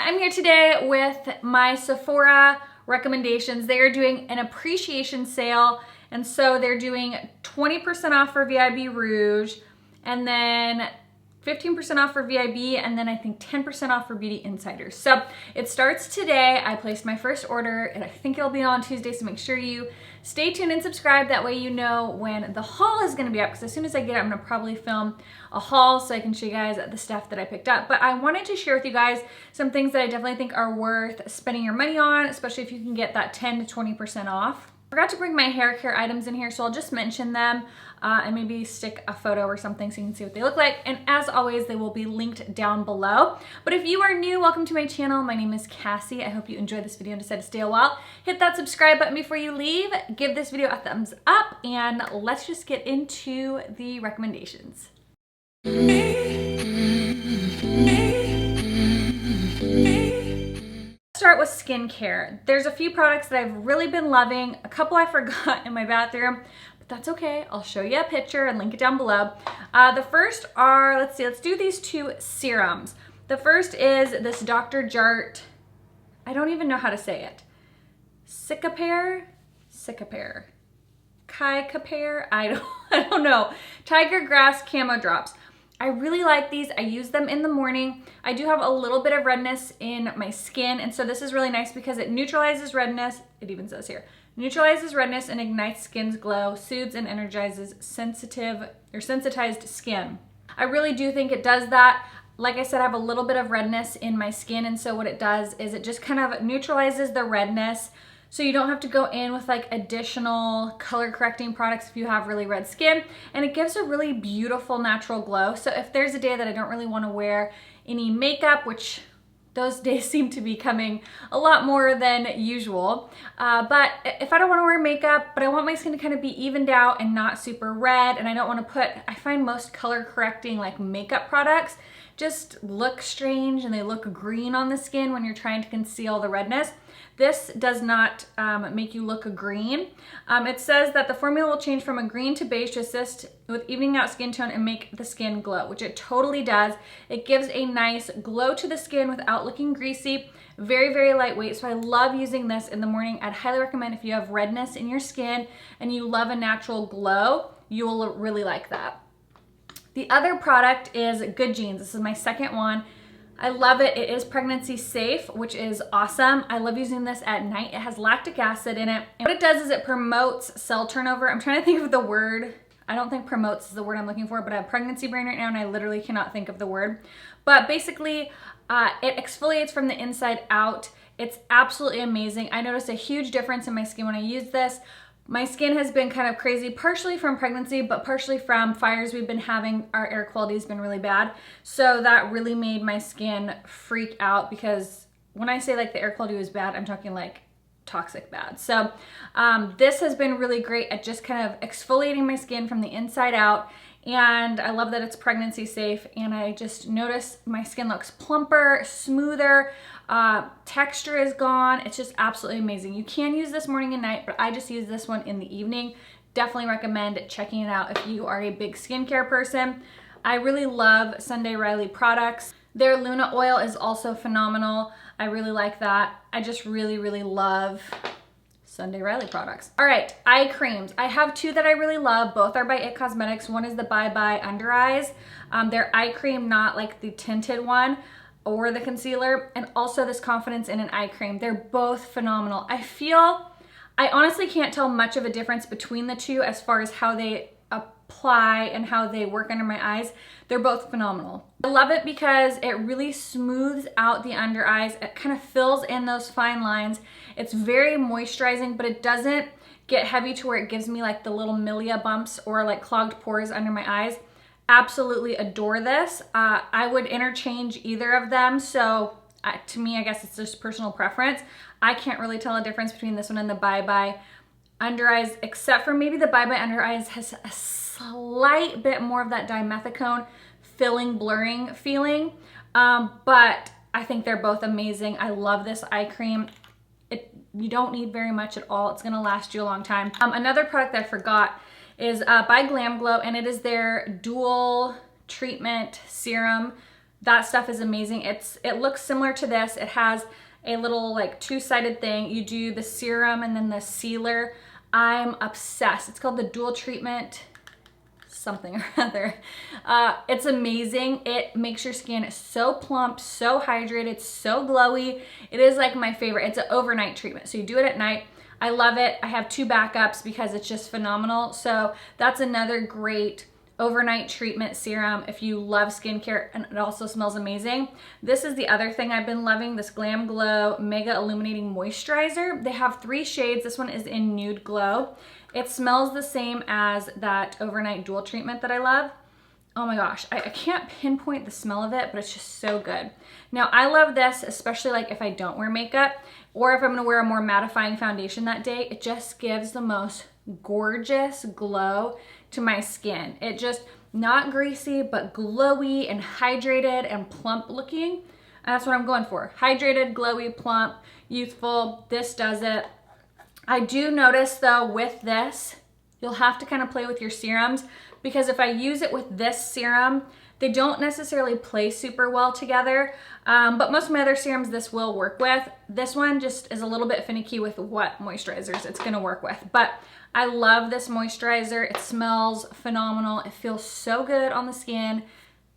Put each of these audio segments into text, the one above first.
I'm here today with my Sephora recommendations. They are doing an appreciation sale, and so they're doing 20% off for VIB Rouge, and then 15% off for VIB, and then I think 10% off for Beauty Insiders. So it starts today. I placed my first order, and I think it'll be on Tuesday, so make sure you stay tuned and subscribe. That way you know when the haul is gonna be up, because as soon as I get it, I'm gonna probably film a haul so I can show you guys the stuff that I picked up. But I wanted to share with you guys some things that I definitely think are worth spending your money on, especially if you can get that 10 to 20% off. I forgot to bring my hair care items in here, so I'll just mention them and maybe stick a photo or something so you can see what they look like. And as always, they will be linked down below. But if you are new, welcome to my channel. My name is Cassie. I hope you enjoyed this video and decided to stay a while. Hit that subscribe button before you leave. Give this video a thumbs up, and let's just get into the recommendations. Start with skincare. There's a few products that I've really been loving. A couple I forgot in my bathroom, but that's okay. I'll show you a picture and link it down below. The first are, let's do these two serums. The first is this Dr. Jart, I don't even know how to say it. Cicapair, Kai-Capair, I don't know. Tiger Grass Camo Drops. I really like these. I use them in the morning. I do have a little bit of redness in my skin, and so this is really nice because it neutralizes redness. It even says here, neutralizes redness and ignites skin's glow, soothes and energizes sensitized skin. I really do think it does that. Like I said, I have a little bit of redness in my skin, and so what it does is it just kind of neutralizes the redness, so you don't have to go in with like additional color correcting products if you have really red skin, and it gives a really beautiful natural glow. So if there's a day that I don't really want to wear any makeup, which those days seem to be coming a lot more than usual, but if I don't want to wear makeup, but I want my skin to kind of be evened out and not super red, and I don't want to put, I find most color correcting like makeup products just look strange and they look green on the skin when you're trying to conceal the redness. This does not make you look green. It says that the formula will change from a green to beige to assist with evening out skin tone and make the skin glow, which it totally does. It gives a nice glow to the skin without looking greasy. Very, very lightweight. So I love using this in the morning. I'd highly recommend if you have redness in your skin and you love a natural glow, you will really like that. The other product is Good Genes. This is my second one. I love it. It is pregnancy safe, which is awesome. I love using this at night. It has lactic acid in it. And what it does is it promotes cell turnover. I'm trying to think of the word. I don't think promotes is the word I'm looking for, but I have pregnancy brain right now and I literally cannot think of the word. But basically, it exfoliates from the inside out. It's absolutely amazing. I noticed a huge difference in my skin when I used this. My skin has been kind of crazy, partially from pregnancy, but partially from fires we've been having. Our air quality has been really bad. So that really made my skin freak out, because when I say like the air quality was bad, I'm talking like toxic bad. So this has been really great at just kind of exfoliating my skin from the inside out. And I love that it's pregnancy safe, and I just notice my skin looks plumper, smoother, texture is gone. It's just absolutely amazing. You can use this morning and night, but I just use this one in the evening. Definitely recommend checking it out if you are a big skincare person. I really love Sunday Riley products. Their Luna oil is also phenomenal. I really like that. I just really, really love Sunday Riley products. All right, eye creams. I have two that I really love. Both are by IT Cosmetics. One is the Bye Bye Under Eyes. Their eye cream, not like the tinted one or the concealer, and also this Confidence in an Eye Cream. They're both phenomenal. I honestly can't tell much of a difference between the two as far as how they apply and how they work under my eyes. They're both phenomenal. I love it because it really smooths out the under eyes. It kind of fills in those fine lines. It's very moisturizing, but it doesn't get heavy to where it gives me like the little milia bumps or like clogged pores under my eyes. Absolutely adore this. I would interchange either of them. So to me, I guess it's just personal preference. I can't really tell a difference between this one and the Bye Bye Under Eyes, except for maybe the Bye Bye Under Eyes has a slight bit more of that dimethicone filling, blurring feeling. But I think they're both amazing. I love this eye cream. You don't need very much at all. It's gonna last you a long time. Another product that I forgot is by Glam Glow, and it is their dual treatment serum. That stuff is amazing. It looks similar to this. It has a little like two-sided thing. You do the serum and then the sealer. I'm obsessed. It's called the dual treatment something or other. It's amazing. It makes your skin so plump, so hydrated, so glowy. It is like my favorite. It's an overnight treatment. So you do it at night. I love it. I have 2 backups because it's just phenomenal. So that's another great overnight treatment serum if you love skincare, and it also smells amazing. This is the other thing I've been loving, this Glam Glow Mega Illuminating Moisturizer. They have 3 shades. This one is in Nude Glow. It smells the same as that overnight dual treatment that I love. Oh my gosh, I can't pinpoint the smell of it, but it's just so good. Now I love this, especially like if I don't wear makeup or if I'm gonna wear a more mattifying foundation that day. It just gives the most gorgeous glow to my skin. It just, not greasy, but glowy and hydrated and plump looking. And that's what I'm going for. Hydrated, glowy, plump, youthful. This does it. I do notice though with this, you'll have to kind of play with your serums, because if I use it with this serum, they don't necessarily play super well together, but most of my other serums this will work with. This one just is a little bit finicky with what moisturizers it's gonna work with, but I love this moisturizer. It smells phenomenal. It feels so good on the skin.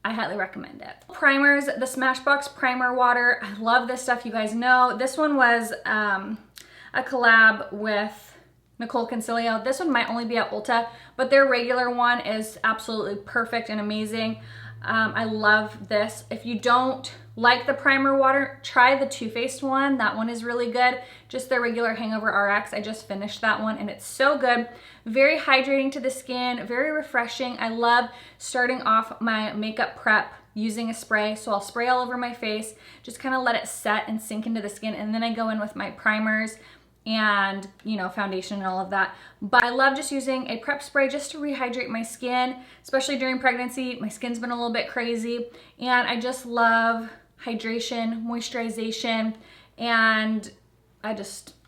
I highly recommend it. Primers, the Smashbox Primer Water. I love this stuff, you guys know. This one was a collab with Nicole Concilio. This one might only be at Ulta, but their regular one is absolutely perfect and amazing. I love this. If you don't like the primer water, try the Too Faced one. That one is really good. Just their regular Hangover RX. I just finished that one and it's so good. Very hydrating to the skin, very refreshing. I love starting off my makeup prep using a spray. So I'll spray all over my face, just kind of let it set and sink into the skin. And then I go in with my primers and, you know, foundation and all of that. But I love just using a prep spray just to rehydrate my skin, especially during pregnancy. My skin's been a little bit crazy and I just love hydration, moisturization, and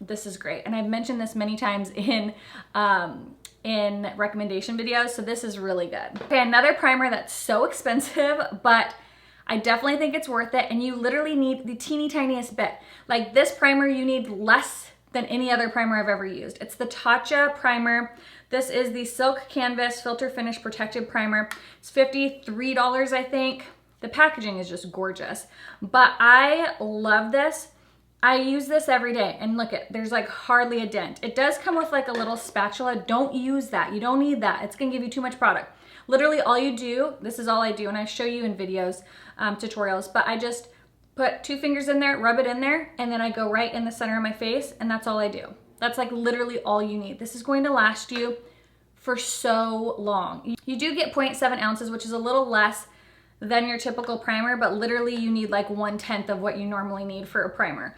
this is great. And I've mentioned this many times in recommendation videos, so this is really good. Okay, another primer that's so expensive, but I definitely think it's worth it, and you literally need the teeny tiniest bit. Like this primer, you need less than any other primer I've ever used. It's the Tatcha primer. This is the Silk Canvas Filter Finish Protective Primer. It's $53, I think. The packaging is just gorgeous, but I love this. I use this every day, and look at, there's like hardly a dent. It does come with like a little spatula. Don't use that. You don't need that. It's gonna give you too much product. Literally all you do, this is all I do, and I show you in videos, tutorials, but I just put 2 fingers in there, rub it in there, and then I go right in the center of my face, and that's all I do. That's like literally all you need. This is going to last you for so long. You do get 0.7 ounces, which is a little less than your typical primer, but literally you need like 1/10 of what you normally need for a primer.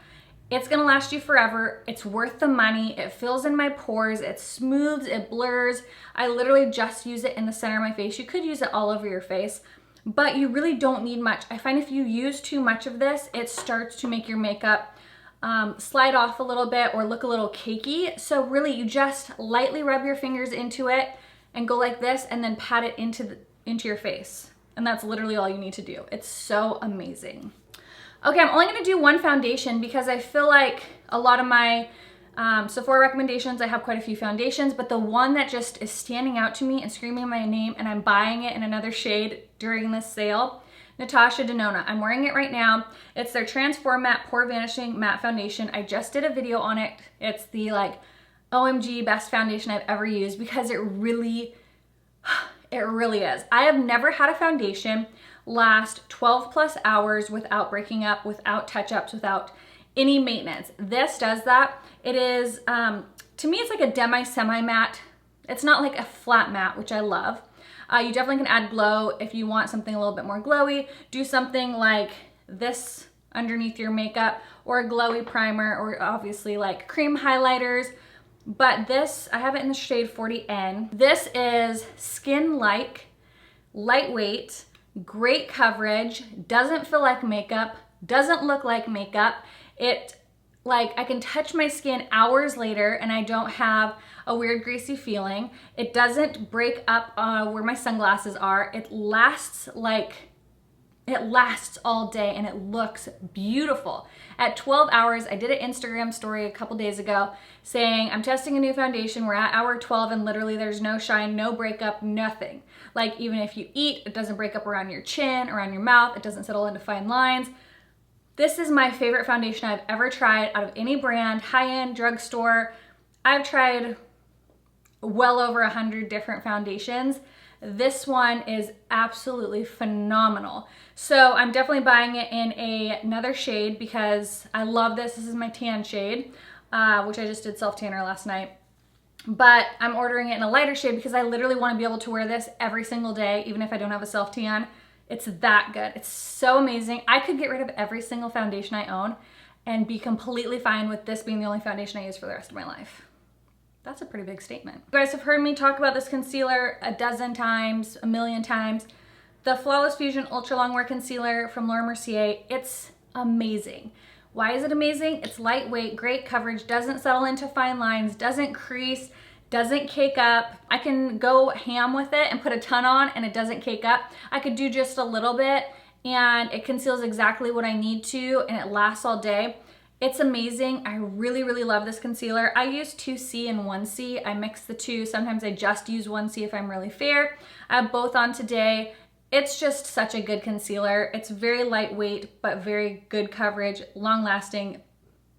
It's gonna last you forever. It's worth the money. It fills in my pores, it smooths, it blurs. I literally just use it in the center of my face. You could use it all over your face, but you really don't need much. I find if you use too much of this, it starts to make your makeup slide off a little bit or look a little cakey. So really you just lightly rub your fingers into it and go like this and then pat it into your face. And that's literally all you need to do. It's so amazing. Okay, I'm only gonna do one foundation because I feel like a lot of my Sephora recommendations, I have quite a few foundations, but the one that just is standing out to me and screaming my name, and I'm buying it in another shade during this sale, Natasha Denona. I'm wearing it right now. It's their Transform Matte Pore Vanishing Matte Foundation. I just did a video on it. It's the like OMG best foundation I've ever used because it really is. I have never had a foundation last 12+ hours without breaking up, without touch-ups, without any maintenance. This does that. It is, to me, it's like a semi matte. It's not like a flat matte, which I love. You definitely can add glow if you want something a little bit more glowy. Do something like this underneath your makeup, or a glowy primer, or obviously like cream highlighters. But this, I have it in the shade 40N. This is skin-like, lightweight, great coverage, doesn't feel like makeup, doesn't look like makeup. It, like, I can touch my skin hours later and I don't have a weird greasy feeling. It doesn't break up where my sunglasses are. It lasts like It lasts all day and it looks beautiful. At 12 hours, I did an Instagram story a couple days ago saying I'm testing a new foundation. We're at hour 12 and literally there's no shine, no breakup, nothing. Like even if you eat, it doesn't break up around your chin, around your mouth. It doesn't settle into fine lines. This is my favorite foundation I've ever tried out of any brand, high-end, drugstore. I've tried well over 100 different foundations. This one is absolutely phenomenal. So I'm definitely buying it in another shade because I love this. This is my tan shade, which I just did self-tanner last night. But I'm ordering it in a lighter shade because I literally want to be able to wear this every single day, even if I don't have a self-tan. It's that good. It's so amazing. I could get rid of every single foundation I own and be completely fine with this being the only foundation I use for the rest of my life. That's a pretty big statement. You guys have heard me talk about this concealer a dozen times, a million times. The Flawless Fusion Ultra Longwear Concealer from Laura Mercier. It's amazing. Why is it amazing? It's lightweight, great coverage, doesn't settle into fine lines, doesn't crease, doesn't cake up. I can go ham with it and put a ton on and it doesn't cake up. I could do just a little bit and it conceals exactly what I need to and it lasts all day. It's amazing. I really, really love this concealer. I use 2C and 1C. I mix the two. Sometimes I just use 1C if I'm really fair. I have both on today. It's just such a good concealer. It's very lightweight, but very good coverage, long lasting.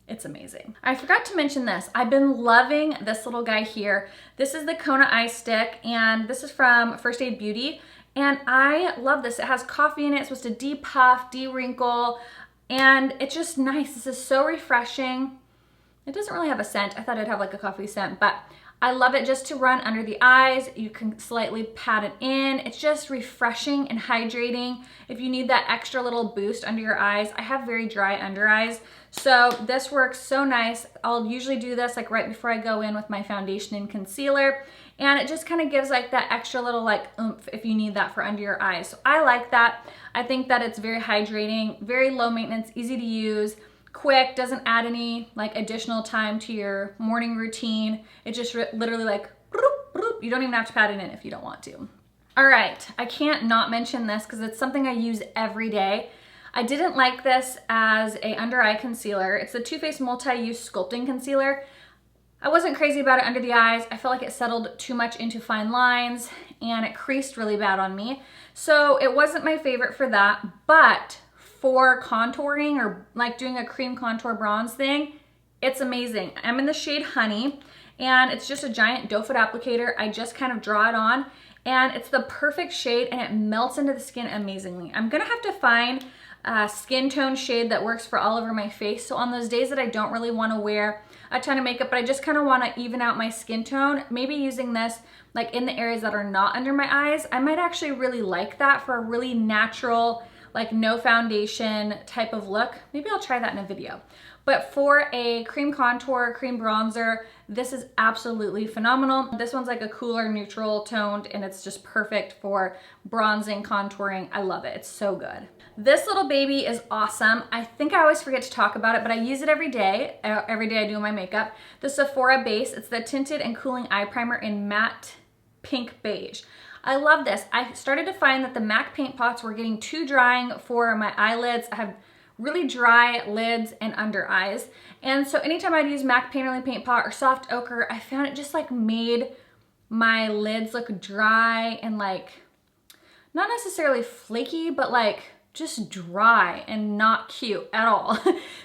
It's amazing. I forgot to mention this. I've been loving this little guy here. This is the Kona Eye Stick, and this is from First Aid Beauty. And I love this. It has coffee in it. It's supposed to depuff, de-wrinkle, and it's just nice. This is so refreshing. It doesn't really have a scent. I thought it'd have like a coffee scent, but I love it just to run under the eyes. You can slightly pat it in. It's just refreshing and hydrating. If you need that extra little boost under your eyes, I have very dry under eyes, so this works so nice. I'll usually do this like right before I go in with my foundation and concealer, and it just kind of gives like that extra little like oomph if you need that for under your eyes. So I like that. I think that it's very hydrating, very low maintenance, easy to use, quick, doesn't add any like additional time to your morning routine. It just literally like, bloop, bloop. You don't even have to pat it in if you don't want to. All right, I can't not mention this because it's something I use every day. I didn't like this as a under eye concealer. It's the Too Faced Multi-Use Sculpting Concealer. I wasn't crazy about it under the eyes. I felt like it settled too much into fine lines and it creased really bad on me. So it wasn't my favorite for that, but for contouring or like doing a cream contour bronze thing, it's amazing. I'm in the shade Honey, and it's just a giant doe foot applicator. I just kind of draw it on, and it's the perfect shade, and it melts into the skin amazingly. I'm gonna have to find a skin tone shade that works for all over my face. So on those days that I don't really wanna wear a ton of makeup, but I just kind of wanna even out my skin tone, maybe using this like in the areas that are not under my eyes, I might actually really like that for a really natural, like no foundation type of look. Maybe I'll try that in a video. But for a cream contour, cream bronzer, this is absolutely phenomenal. This one's like a cooler neutral toned, and it's just perfect for bronzing, contouring. I love it, it's so good. This little baby is awesome. I think I always forget to talk about it, but I use it every day. Every day I do my makeup. The Sephora base, it's the Tinted and Cooling Eye Primer in Matte Pink Beige. I love this. I started to find that the MAC paint pots were getting too drying for my eyelids. I have really dry lids and under eyes. And so anytime I'd use MAC Painterly Paint Pot or Soft Ochre, I found it just like made my lids look dry and like, not necessarily flaky, but like just dry and not cute at all.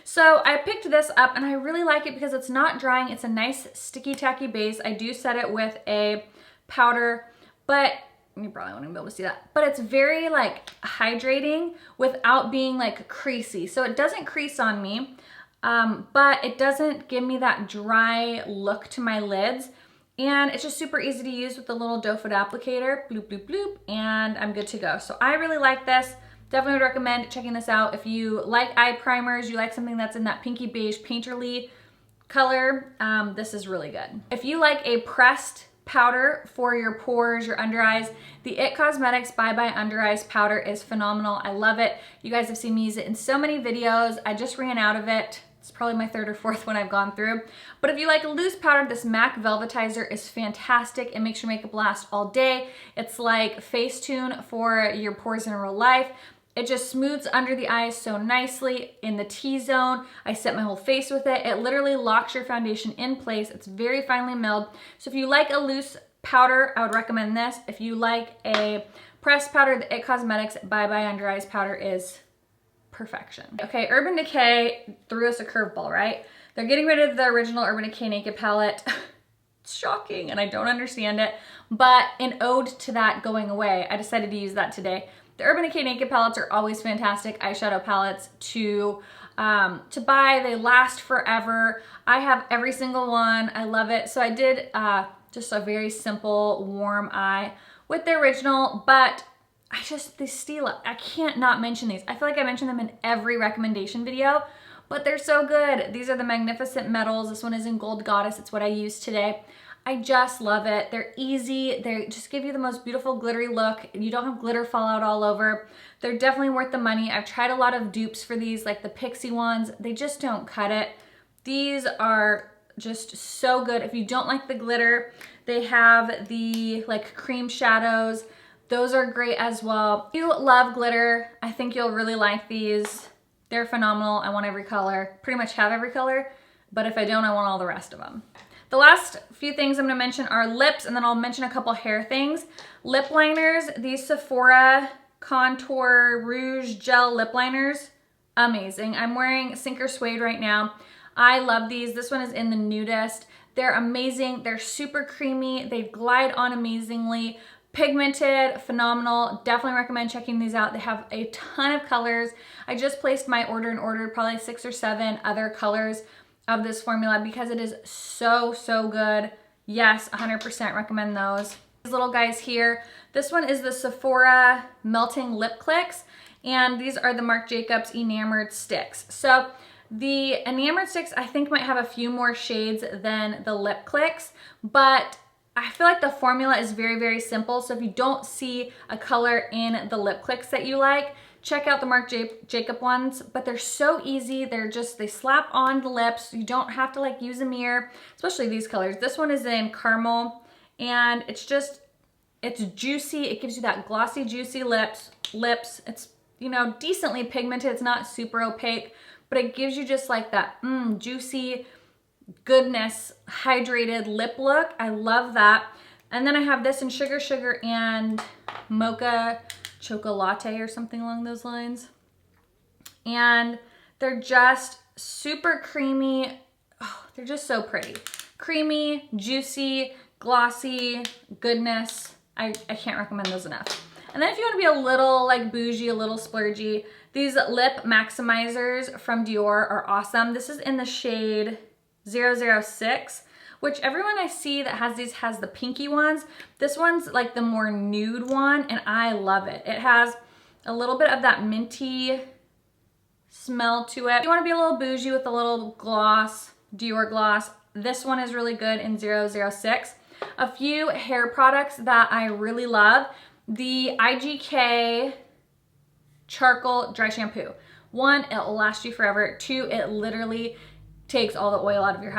So I picked this up and I really like it because it's not drying. It's a nice sticky tacky base. I do set it with a powder, but you probably won't even be able to see that, but it's very like hydrating without being like creasy. So it doesn't crease on me, but it doesn't give me that dry look to my lids. And it's just super easy to use with the little doe foot applicator, bloop, bloop, bloop, and I'm good to go. So I really like this. Definitely would recommend checking this out. If you like eye primers, you like something that's in that pinky beige painterly color, this is really good. If you like a pressed powder for your pores, your under eyes, the IT Cosmetics Bye Bye Under Eyes powder is phenomenal. I love it. You guys have seen me use it in so many videos. I just ran out of it. It's probably my third or fourth one I've gone through. But if you like a loose powder, this MAC Velvetizer is fantastic. It makes your makeup last all day. It's like Facetune for your pores in real life. It just smooths under the eyes so nicely in the T-zone. I set my whole face with it. It literally locks your foundation in place. It's very finely milled. So if you like a loose powder, I would recommend this. If you like a pressed powder, the IT Cosmetics Bye Bye Under Eyes powder is perfection. Okay, Urban Decay threw us a curveball, right? They're getting rid of the original Urban Decay Naked palette. It's shocking and I don't understand it, but in ode to that going away, I decided to use that today. The Urban Decay Naked palettes are always fantastic eyeshadow palettes to buy. They last forever. I have every single one. I love it. So I did just a very simple warm eye with the original, but they steal it. I can't not mention these. I feel like I mention them in every recommendation video, but they're so good. These are the Magnificent Metals. This one is in Gold Goddess. It's what I used today. I just love it. They're easy. They just give you the most beautiful glittery look. You don't have glitter fall out all over. They're definitely worth the money. I've tried a lot of dupes for these, like the Pixie ones. They just don't cut it. These are just so good. If you don't like the glitter, they have the like cream shadows. Those are great as well. If you love glitter, I think you'll really like these. They're phenomenal. I want every color. Pretty much have every color, but if I don't, I want all the rest of them. The last few things I'm gonna mention are lips, and then I'll mention a couple hair things. Lip liners, these Sephora Contour Rouge Gel Lip Liners, amazing. I'm wearing Sinker Suede right now. I love these. This one is in the Nudist. They're amazing. They're super creamy. They glide on amazingly. Pigmented, phenomenal. Definitely recommend checking these out. They have a ton of colors. I just placed my order and ordered probably 6 or 7 other colors of this formula because it is so, so good. Yes, 100% recommend those. These little guys here. This one is the Sephora Melting Lip Clicks, and these are the Marc Jacobs Enamored Sticks. So the Enamored Sticks I think might have a few more shades than the Lip Clicks, but I feel like the formula is very, very simple. So if you don't see a color in the Lip Clicks that you like, check out the Marc Jacob ones, but they're so easy. They slap on the lips. You don't have to like use a mirror, especially these colors. This one is in Caramel, and it's juicy. It gives you that glossy, juicy lips. It's, you know, decently pigmented. It's not super opaque, but it gives you just like that juicy goodness, hydrated lip look. I love that. And then I have this in Sugar Sugar and Mocha Chocolate or something along those lines. And they're just super creamy. Oh, they're just so pretty. Creamy, juicy, glossy, goodness. I can't recommend those enough. And then if you want to be a little like bougie, a little splurgy, these lip maximizers from Dior are awesome. This is in the shade 006, which everyone I see that has these has the pinky ones. This one's like the more nude one, and I love it. It has a little bit of that minty smell to it. If you want to be a little bougie with a little gloss, Dior gloss, this one is really good in 006. A few hair products that I really love. The IGK Charcoal Dry Shampoo. 1, it'll last you forever. 2, it literally takes all the oil out of your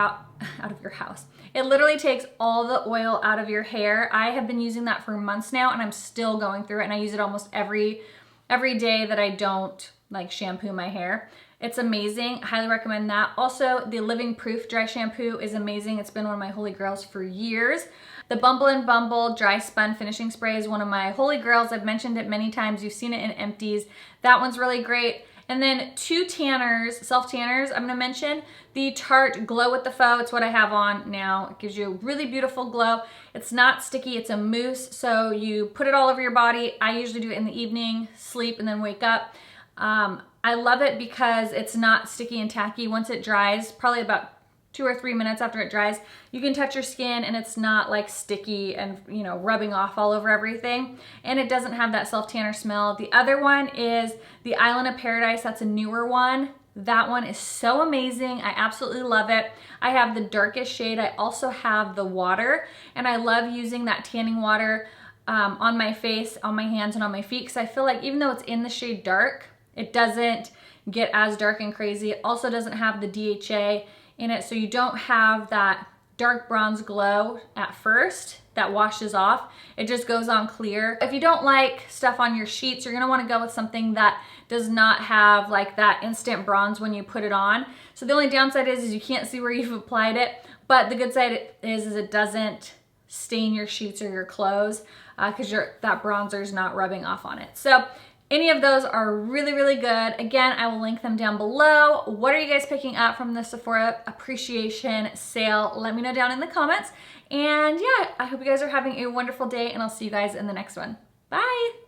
house. It literally takes all the oil out of your hair. I have been using that for months now, and I'm still going through it, and I use it almost every day that I don't like shampoo my hair. It's amazing. I highly recommend that. Also, the Living Proof Dry Shampoo is amazing. It's been one of my holy grails for years. The Bumble and Bumble Dry Spun Finishing Spray is one of my holy grails. I've mentioned it many times. You've seen it in empties. That one's really great. And then 2 tanners, self-tanners, I'm gonna mention. The Tarte Glow with the Faux, it's what I have on now. It gives you a really beautiful glow. It's not sticky, it's a mousse, so you put it all over your body. I usually do it in the evening, sleep, and then wake up. I love it because it's not sticky and tacky. Once it dries, probably about 2 or 3 minutes after it dries, you can touch your skin and it's not like sticky and, you know, rubbing off all over everything. And it doesn't have that self-tanner smell. The other one is the Island of Paradise. That's a newer one. That one is so amazing. I absolutely love it. I have the darkest shade. I also have the water, and I love using that tanning water on my face, on my hands, and on my feet, because I feel like even though it's in the shade dark, it doesn't get as dark and crazy. It also doesn't have the DHA in it, so you don't have that dark bronze glow at first that washes off. It just goes on clear. If you don't like stuff on your sheets, you're gonna wanna go with something that does not have like that instant bronze when you put it on. So the only downside is you can't see where you've applied it, but the good side is it doesn't stain your sheets or your clothes because that bronzer is not rubbing off on it. So any of those are really, really good. Again, I will link them down below. What are you guys picking up from the Sephora appreciation sale? Let me know down in the comments. And yeah, I hope you guys are having a wonderful day, and I'll see you guys in the next one. Bye.